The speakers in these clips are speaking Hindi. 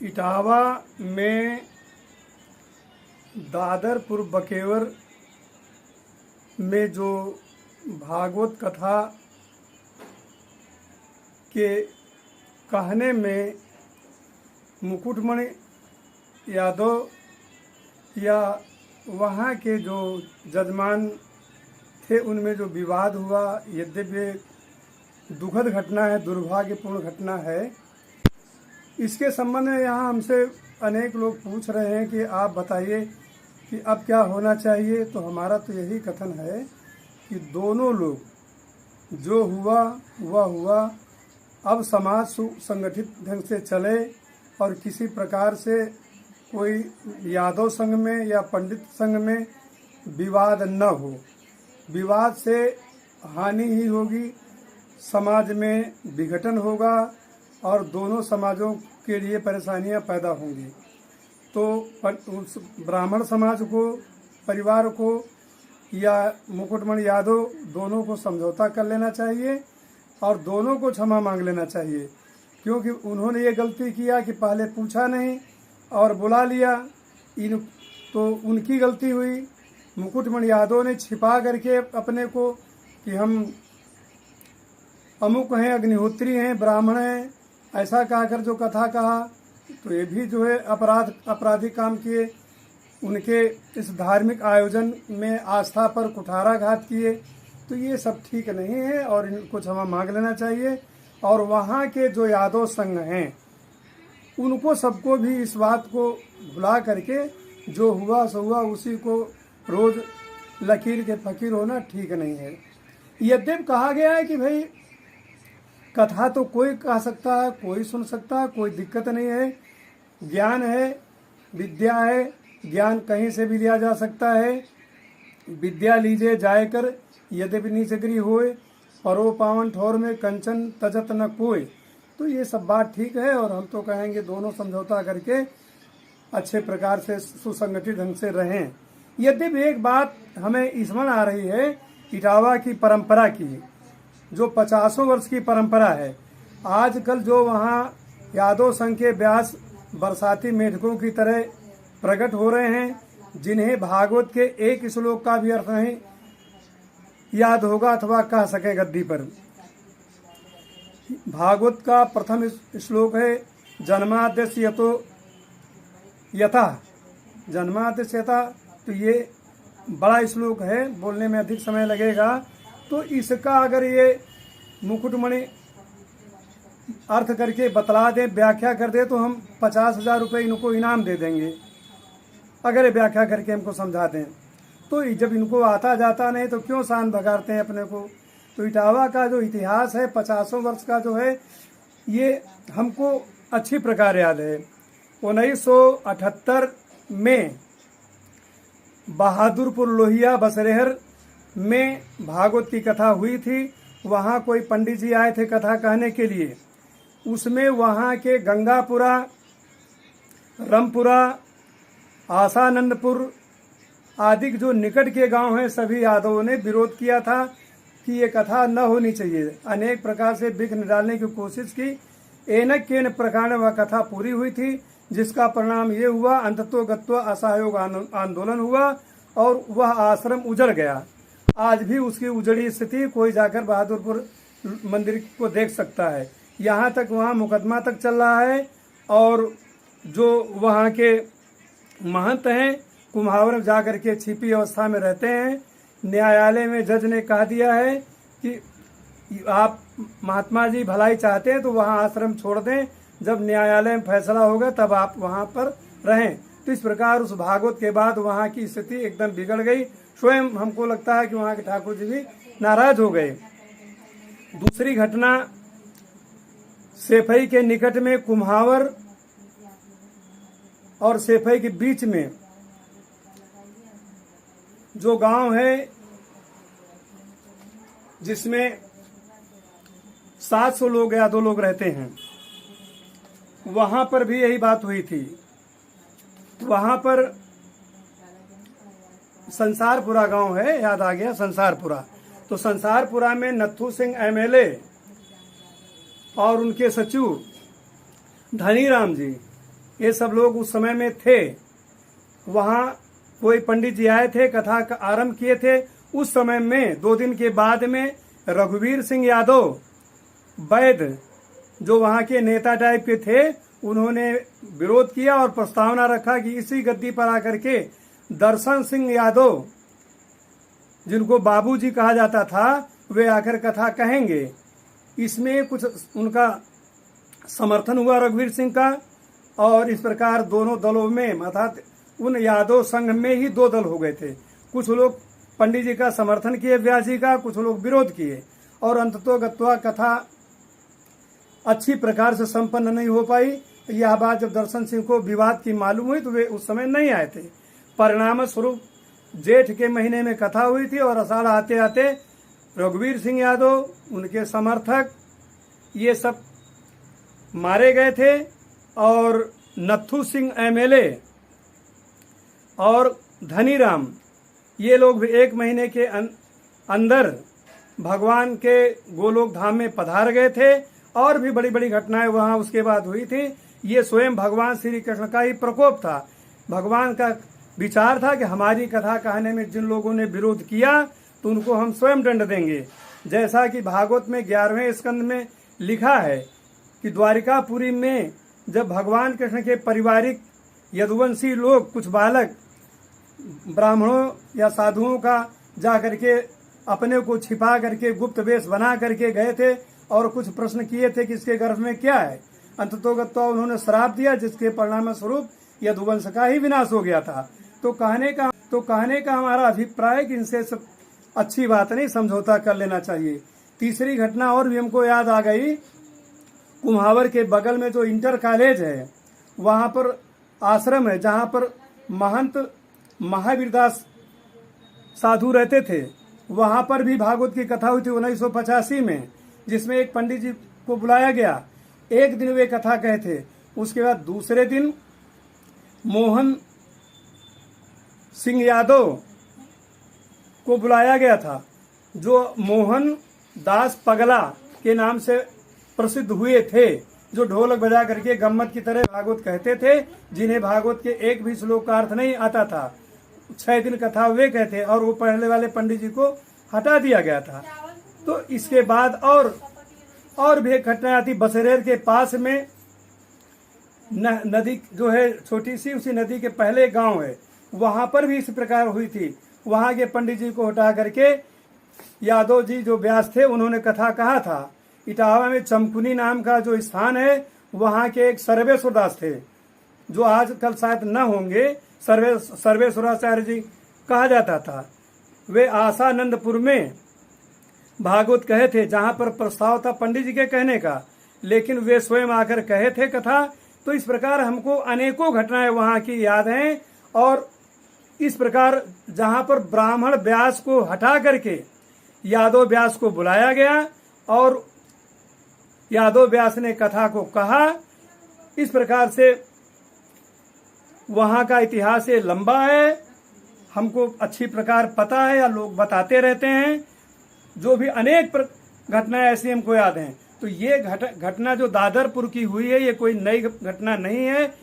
इटावा में दादरपुर बकेवर में जो भागवत कथा के कहने में मुकुटमणि यादव या वहाँ के जो जजमान थे उनमें जो विवाद हुआ, यद्यपि दुखद घटना है, दुर्भाग्यपूर्ण घटना है। इसके संबंध में यहाँ हमसे अनेक लोग पूछ रहे हैं कि आप बताइए कि अब क्या होना चाहिए। तो हमारा तो यही कथन है कि दोनों लोग जो हुआ, अब समाज सुसंगठित ढंग से चले और किसी प्रकार से कोई यादव संघ में या पंडित संघ में विवाद न हो। विवाद से हानि ही होगी, समाज में विघटन होगा और दोनों समाजों के लिए परेशानियां पैदा होंगी। तो उस ब्राह्मण समाज को, परिवार को या मुकुटमणि यादव दोनों को समझौता कर लेना चाहिए और दोनों को क्षमा मांग लेना चाहिए, क्योंकि उन्होंने ये गलती किया कि पहले पूछा नहीं और बुला लिया। तो उनकी गलती हुई। मुकुटमणि यादव ने छिपा करके अपने को कि हम अमुक हैं, अग्निहोत्री हैं, ब्राह्मण हैं, ऐसा कहकर जो कथा कहा, तो ये भी जो है आपराधिक काम किए। उनके इस धार्मिक आयोजन में आस्था पर कुठाराघात किए। तो ये सब ठीक नहीं है और इनको क्षमा मांग लेना चाहिए। और वहाँ के जो यादव संघ हैं उनको सबको भी इस बात को भुला करके जो हुआ सो हुआ, उसी को रोज लकीर के फकीर होना ठीक नहीं है। यद्यपि कहा गया है कि भाई कथा तो कोई कह सकता है, कोई सुन सकता है, कोई दिक्कत नहीं है। ज्ञान है, विद्या है, ज्ञान कहीं से भी लिया जा सकता है। विद्या लीजिए जाय कर, यद्यपि नीचगरी होए, परो पावन ठौर में कंचन तजत न कोय। तो ये सब बात ठीक है और हम तो कहेंगे दोनों समझौता करके अच्छे प्रकार से सुसंगठित ढंग से रहें। यद्यपि एक बात हमें स्मरण आ रही है इटावा की परंपरा की, जो 50 वर्ष की परंपरा है। आजकल जो वहाँ यादव संघ के व्यास बरसाती मेढकों की तरह प्रकट हो रहे हैं, जिन्हें भागवत के एक श्लोक का भी अर्थ नहीं याद होगा अथवा कह सके गद्दी पर। भागवत का प्रथम श्लोक है जन्माद्यस्य यतो यथा, जन्माद्यस्य यथा। तो ये बड़ा श्लोक है, बोलने में अधिक समय लगेगा। तो इसका अगर ये मुकुटमणि अर्थ करके बतला दें, व्याख्या कर दे, तो हम 50,000 रुपये इनको इनाम दे देंगे, अगर ये व्याख्या करके हमको समझा दें। तो जब इनको आता जाता नहीं तो क्यों शान भगाते हैं अपने को। तो इटावा का जो इतिहास है 50 वर्ष का जो है, ये हमको अच्छी प्रकार याद है। 1978 में बहादुरपुर लोहिया बसरेहर में भागवत की कथा हुई थी। वहाँ कोई पंडित जी आए थे कथा कहने के लिए। उसमें वहाँ के गंगापुरा, रमपुरा, आसानंदपुर आदि जो निकट के गांव हैं, सभी यादवों ने विरोध किया था कि ये कथा न होनी चाहिए। अनेक प्रकार से विघ्न डालने की कोशिश की। एनक के प्रकार वह कथा पूरी हुई थी, जिसका परिणाम ये हुआ अंततो गत्वा असहयोग आंदोलन हुआ और वह आश्रम उजड़ गया। आज भी उसकी उजड़ी स्थिति कोई जाकर बहादुरपुर मंदिर को देख सकता है। यहाँ तक वहाँ मुकदमा तक चल रहा है और जो वहाँ के महंत हैं कुम्हावर जाकर के छिपी अवस्था में रहते हैं। न्यायालय में जज ने कह दिया है कि आप महात्मा जी भलाई चाहते हैं तो वहाँ आश्रम छोड़ दें, जब न्यायालय में फैसला होगा तब आप वहाँ पर रहें। तो इस प्रकार उस भागवत के बाद वहाँ की स्थिति एकदम बिगड़ गई। स्वयं हमको लगता है कि वहाँ के ठाकुर जी भी नाराज हो गए। दूसरी घटना सेफई के निकट में कुम्हावर और सेफई के बीच में जो गांव है, जिसमें 700 लोग या 2 लोग रहते हैं, वहां पर भी यही बात हुई थी। वहां पर संसारपुरा गांव है, याद आ गया संसारपुरा। तो संसारपुरा में नत्थू सिंह एमएलए और उनके सचिव धनीराम जी, ये सब लोग उस समय में थे। वहाँ कोई पंडित जी आए थे, कथा का आरंभ किए थे। उस समय में 2 दिन के बाद में रघुवीर सिंह यादव वैद्य, जो वहाँ के नेता टाइप के थे, उन्होंने विरोध किया और प्रस्तावना रखा कि इसी गद्दी पर आकर के दर्शन सिंह यादव, जिनको बाबूजी कहा जाता था, वे आकर कथा कहेंगे। इसमें कुछ उनका समर्थन हुआ रघुवीर सिंह का, और इस प्रकार दोनों दलों में, अर्थात उन यादव संघ में ही 2 दल हो गए थे। कुछ लोग पंडित जी का समर्थन किए, व्यास जी का, कुछ लोग विरोध किए, और अंततोगत्वा कथा अच्छी प्रकार से संपन्न नहीं हो पाई। यह बात जब दर्शन सिंह को विवाद की मालूम हुई तो वे उस समय नहीं आए थे। परिणाम स्वरूप जेठ के महीने में कथा हुई थी, और आषाढ़ आते आते रघुवीर सिंह यादव, उनके समर्थक, ये सब मारे गए थे। और नत्थू सिंह एमएलए और धनीराम, ये लोग भी 1 महीने के अंदर भगवान के गोलोक धाम में पधार गए थे। और भी बड़ी बड़ी घटनाएं वहां उसके बाद हुई थी। ये स्वयं भगवान श्री कृष्ण का ही प्रकोप था। भगवान का विचार था कि हमारी कथा कहने में जिन लोगों ने विरोध किया तो उनको हम स्वयं दंड देंगे। जैसा कि भागवत में 11वें स्कंद में लिखा है कि द्वारिकापुरी में जब भगवान कृष्ण के पारिवारिक यदुवंशी लोग, कुछ बालक ब्राह्मणों या साधुओं का जा करके अपने को छिपा करके गुप्त वेश बना करके गए थे और कुछ प्रश्न किए थे कि इसके गर्भ में क्या है। अंततोगत्वा उन्होंने श्राप दिया, जिसके परिणाम स्वरूप यदुवंश का ही विनाश हो गया था। तो कहने का हमारा अभिप्राय कि इनसे सब अच्छी बात नहीं, समझौता कर लेना चाहिए। तीसरी घटना और भी हमको याद आ गई। कुम्हावर के बगल में जो इंटर कॉलेज है, वहाँ पर आश्रम है जहाँ पर महंत महावीरदास साधु रहते थे। वहाँ पर भी भागवत की कथा हुई थी 1985 में, जिसमें एक पंडित जी को बुलाया गया। एक दिन वे कथा कहे थे, उसके बाद दूसरे दिन मोहन सिंह यादव को बुलाया गया था, जो मोहन दास पगला के नाम से प्रसिद्ध हुए थे, जो ढोलक बजा करके गम्मत की तरह भागवत कहते थे, जिन्हें भागवत के एक भी श्लोक का अर्थ नहीं आता था। 6 दिन कथा वे कहते, और वो पढ़ने वाले पंडित जी को हटा दिया गया था। तो इसके बाद और भी एक घटना आती। बसरेर के पास में नदी जो है छोटी सी, उसी नदी के पहले गांव है, वहां पर भी इस प्रकार हुई थी। वहां के पंडित जी को हटा करके यादव जी जो व्यास थे, उन्होंने कथा कहा था। इटावा में चमकुनी नाम का जो स्थान है, वहां के एक सर्वेश्वर दास थे, जो आजकल शायद न होंगे। सर्वेश्वराचार्य जी कहा जाता था। वे आशानंदपुर में भागवत कहे थे, जहां पर प्रस्ताव था पंडित जी के कहने का, लेकिन वे स्वयं आकर कहे थे कथा। तो इस प्रकार हमको अनेकों घटनाएं वहां की याद हैं। और इस प्रकार जहां पर ब्राह्मण व्यास को हटा करके यादव व्यास को बुलाया गया और यादव व्यास ने कथा को कहा, इस प्रकार से वहां का इतिहास ये लंबा है, हमको अच्छी प्रकार पता है या लोग बताते रहते हैं। जो भी अनेक घटनाएं ऐसी हमको याद हैं। तो ये घटना जो दादरपुर की हुई है, ये कोई नई घटना नहीं है।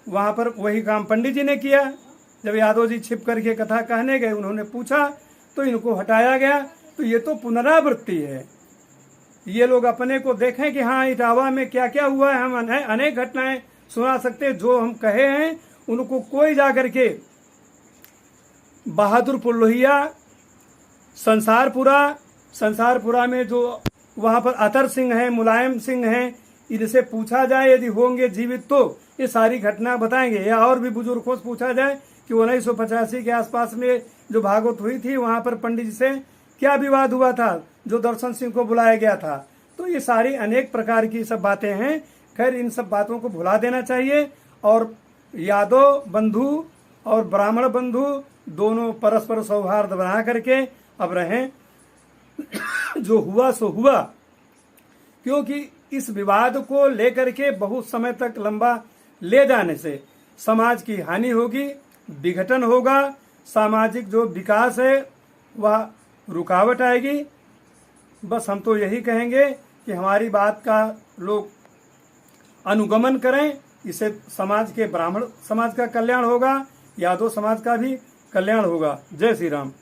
वहां पर वही काम पंडित जी ने किया। जब यादव जी छिप करके कथा कहने गए, उन्होंने पूछा तो इनको हटाया गया। तो ये तो पुनरावृत्ति है। ये लोग अपने को देखें कि हाँ इटावा में क्या क्या हुआ है। हम अनेक घटनाएं सुना सकते हैं, जो हम कहे हैं उनको कोई जाकर के बहादुरपुर लोहिया, संसारपुरा में जो वहां पर अतर सिंह है, मुलायम सिंह हैं, इनसे पूछा जाए यदि होंगे जीवित तो ये सारी घटना बताएंगे। या और भी बुजुर्गों से पूछा जाए कि 1985 के आसपास में जो भागवत हुई थी, वहां पर पंडित जी से क्या विवाद हुआ था, जो दर्शन सिंह को बुलाया गया था। तो ये सारी अनेक प्रकार की सब बातें हैं। खैर, इन सब बातों को भुला देना चाहिए और यादव बंधु और ब्राह्मण बंधु दोनों परस्पर सौहार्द बना करके अब रहें। जो हुआ सो हुआ, क्योंकि इस विवाद को लेकर के बहुत समय तक लंबा ले जाने से समाज की हानि होगी, विघटन होगा, सामाजिक जो विकास है वह रुकावट आएगी। बस हम तो यही कहेंगे कि हमारी बात का लोग अनुगमन करें इससे समाज के ब्राह्मण समाज का कल्याण होगा, यादव समाज का भी कल्याण होगा। जय श्री राम।